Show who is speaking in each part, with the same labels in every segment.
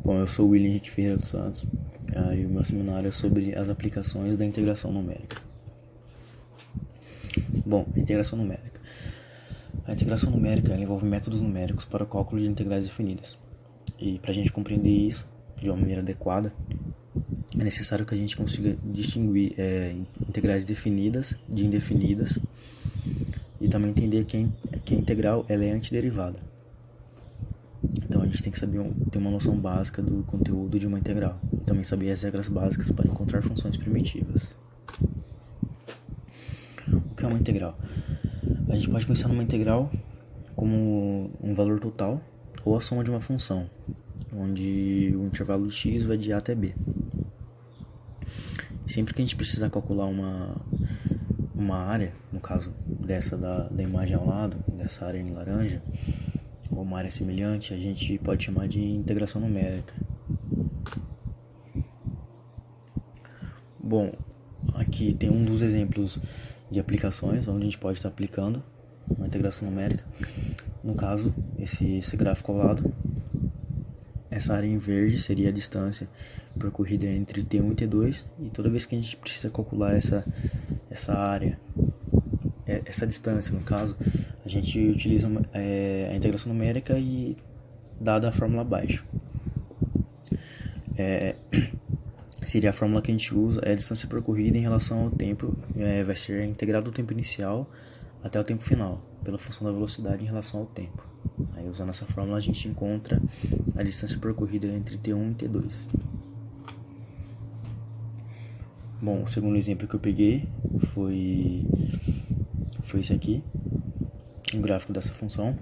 Speaker 1: Bom, eu sou o William Henrique Ferreira dos Santos e o meu seminário é sobre as aplicações da integração numérica. Bom, a integração numérica. A integração numérica envolve métodos numéricos para o cálculo de integrais definidas. E para a gente compreender isso de uma maneira adequada, é necessário que a gente consiga distinguir integrais definidas de indefinidas e também entender que a integral ela é antiderivada. Então a gente tem que saber ter uma noção básica do conteúdo de uma integral e também saber as regras básicas para encontrar funções primitivas. O que é uma integral? A gente pode pensar numa integral como um valor total ou a soma de uma função, onde o intervalo de x vai de a até b. Sempre que a gente precisar calcular uma área, no caso dessa da imagem ao lado, dessa área em laranja, ou uma área semelhante, a gente pode chamar de integração numérica. Bom, aqui tem um dos exemplos de aplicações onde a gente pode estar aplicando uma integração numérica. No caso, esse gráfico ao lado, essa área em verde seria a distância percorrida entre T1 e T2, e toda vez que a gente precisa calcular essa área, essa distância no caso, a gente utiliza a integração numérica e dada a fórmula abaixo. Seria a fórmula que a gente usa, a distância percorrida em relação ao tempo, vai ser integrado do tempo inicial até o tempo final, pela função da velocidade em relação ao tempo. Aí, usando essa fórmula, a gente encontra a distância percorrida entre T1 e T2. Bom, o segundo exemplo que eu peguei foi esse aqui, um gráfico dessa função.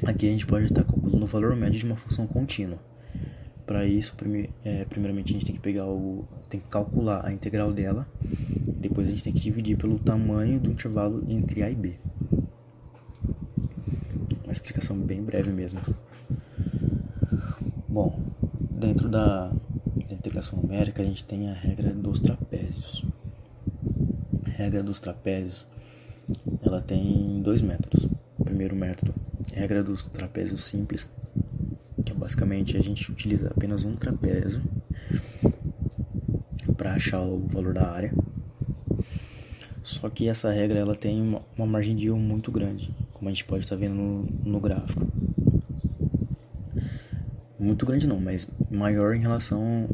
Speaker 1: Aqui a gente pode estar calculando o valor médio de uma função contínua. Para isso, primeiramente a gente tem que calcular a integral dela, e depois a gente tem que dividir pelo tamanho do intervalo entre a e b. Uma explicação bem breve mesmo. Bom, dentro da integração numérica a gente tem a regra dos trapézios. A regra dos trapézios, ela tem dois métodos. O primeiro método é a regra dos trapézios simples, que basicamente a gente utiliza apenas um trapézio para achar o valor da área. Só que essa regra ela tem uma margem de erro muito grande, como a gente pode estar vendo no gráfico. Muito grande não, mas maior em relação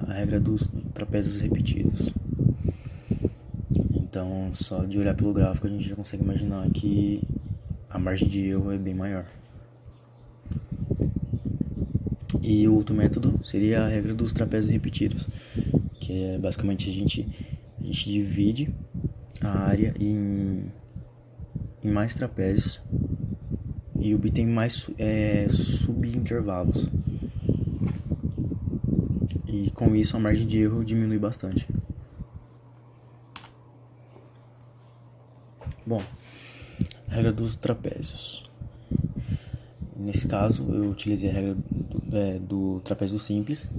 Speaker 1: à regra dos trapézios repetidos. Então, só de olhar pelo gráfico a gente já consegue imaginar que a margem de erro é bem maior. E o outro método seria a regra dos trapézios repetidos, que é basicamente a gente divide a área em mais trapézios e obtém mais subintervalos. E com isso a margem de erro diminui bastante. Bom, regra dos trapézios. Nesse caso eu utilizei a regra do trapézio simples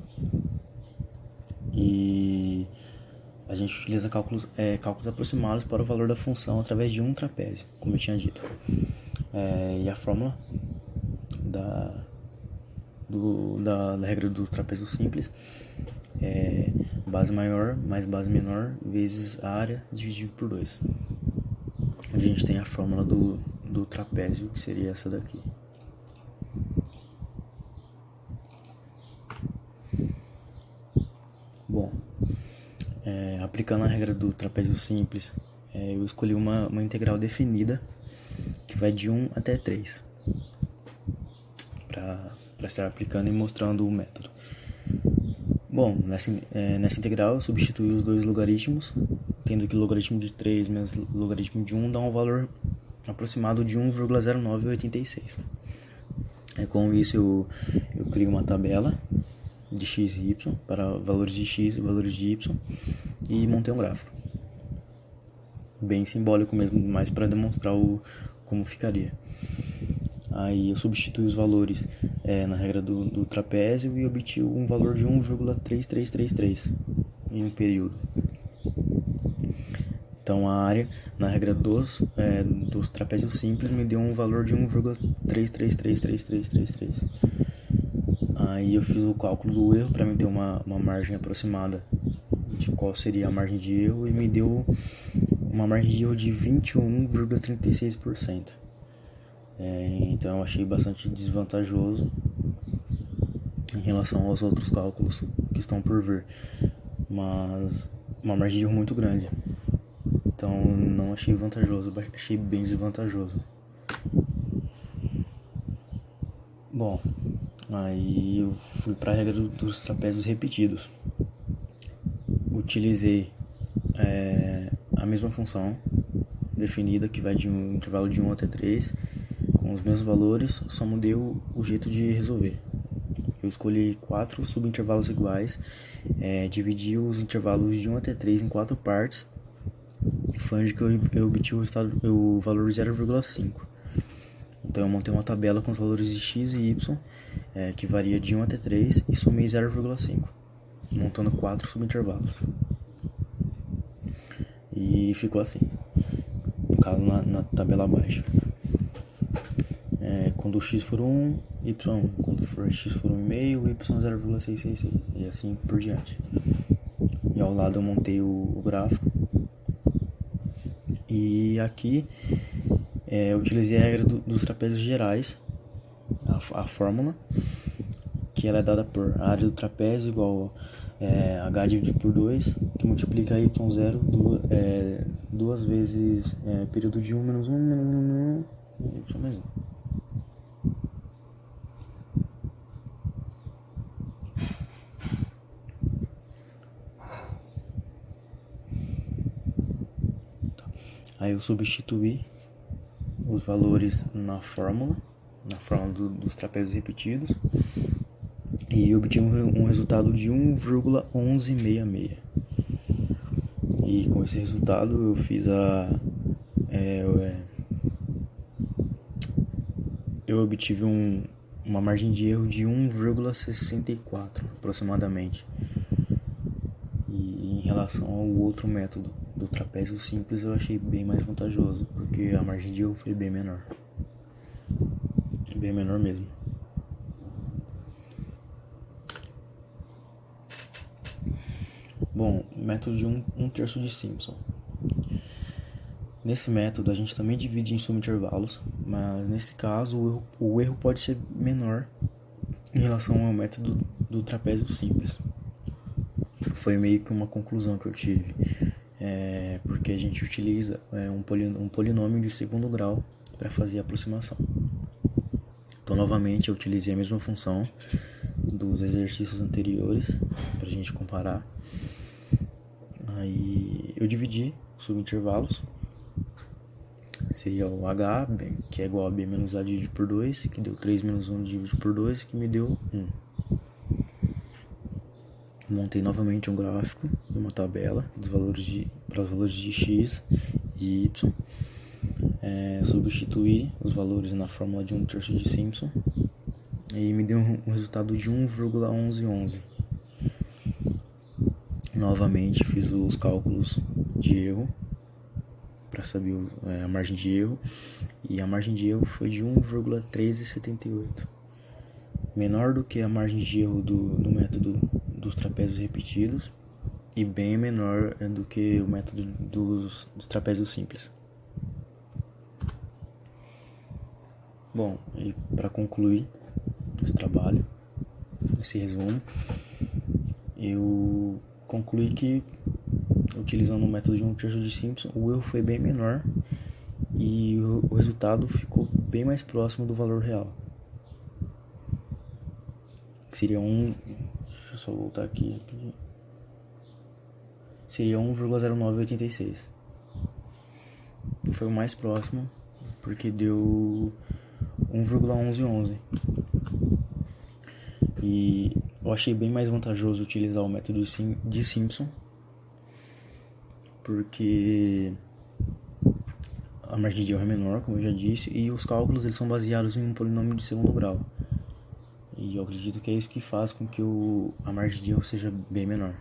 Speaker 1: e a gente utiliza cálculos aproximados para o valor da função através de um trapézio, como eu tinha dito. E a fórmula da regra do trapézio simples é base maior mais base menor vezes a área dividido por 2. Onde a gente tem a fórmula do trapézio, que seria essa daqui. Bom, aplicando a regra do trapézio simples, eu escolhi uma integral definida que vai de 1 até 3 para estar aplicando e mostrando o método. Bom, nessa integral eu substituí os dois logaritmos, tendo que o logaritmo de 3 menos o logaritmo de 1 dá um valor aproximado de 1,0986. Com isso eu crio uma tabela de x e y para valores de x e valores de y e montei um gráfico. Bem simbólico mesmo, mais para demonstrar como ficaria. Aí eu substituí os valores na regra do trapézio e obtive um valor de 1,3333 em um período. Então a área, na regra dos trapézios simples, me deu um valor de 1,333333. Aí eu fiz o cálculo do erro para me ter uma margem aproximada de qual seria a margem de erro, e me deu uma margem de erro de 21,36%. Então eu achei bastante desvantajoso em relação aos outros cálculos que estão por vir, mas uma margem de erro muito grande. Então não achei vantajoso, achei bem desvantajoso. Bom, aí eu fui para a regra dos trapézios repetidos. Utilizei a mesma função definida, que vai de um intervalo de 1 até 3, com os mesmos valores, só mudei o jeito de resolver. Eu escolhi 4 subintervalos iguais, dividi os intervalos de 1 até 3 em 4 partes, e foi onde que eu obtive o valor 0,5. Então eu montei uma tabela com os valores de x e y, que varia de 1 até 3, e somei 0,5, montando 4 subintervalos. E ficou assim, no caso na tabela abaixo. Quando o x for 1, y 1. Quando for x for 1,5, y 0,666. E assim por diante. E ao lado eu montei o gráfico. E aqui eu utilizei a regra dos trapézios gerais, a fórmula, que ela é dada por a área do trapézio igual h dividido por 2, que multiplica y0 duas vezes período de 1 menos 1 menos 1 e y mais 1. Aí eu substituí os valores na fórmula dos trapézios repetidos, e obtive um resultado de 1,1166. E com esse resultado eu fiz eu obtive uma margem de erro de 1,64 aproximadamente. E em relação ao outro método do trapézio simples, eu achei bem mais vantajoso, porque a margem de erro foi bem menor mesmo. Bom, método de 1/3 de Simpson. Nesse método a gente também divide em subintervalos, mas nesse caso o erro pode ser menor em relação ao método do trapézio simples. Foi meio que uma conclusão que eu tive, porque a gente utiliza um polinômio de segundo grau para fazer a aproximação. Então novamente eu utilizei a mesma função dos exercícios anteriores para a gente comparar. Aí eu dividi subintervalos, seria o h, que é igual a b menos a dividido por 2, que deu 3 menos 1 dividido por 2, que me deu 1. Montei novamente um gráfico e uma tabela para os valores de x e y. Substituí os valores na fórmula de 1/3 de Simpson e me deu um resultado de 1,1111. Novamente fiz os cálculos de erro para saber a margem de erro, e a margem de erro foi de 1,1378, menor do que a margem de erro do método dos trapézios repetidos e bem menor do que o método dos trapézios simples. Bom, e para concluir esse trabalho, esse resumo, eu concluí que, utilizando o método de 1/3 de Simpson, o erro foi bem menor e o resultado ficou bem mais próximo do valor real. Que seria deixa eu só voltar aqui rapidinho. Seria 1,0986. Foi o mais próximo, porque deu 1,1111. E eu achei bem mais vantajoso utilizar o método de Simpson, porque a margem de erro é menor, como eu já disse, e os cálculos eles são baseados em um polinômio de segundo grau. E eu acredito que é isso que faz com que a margem de erro seja bem menor.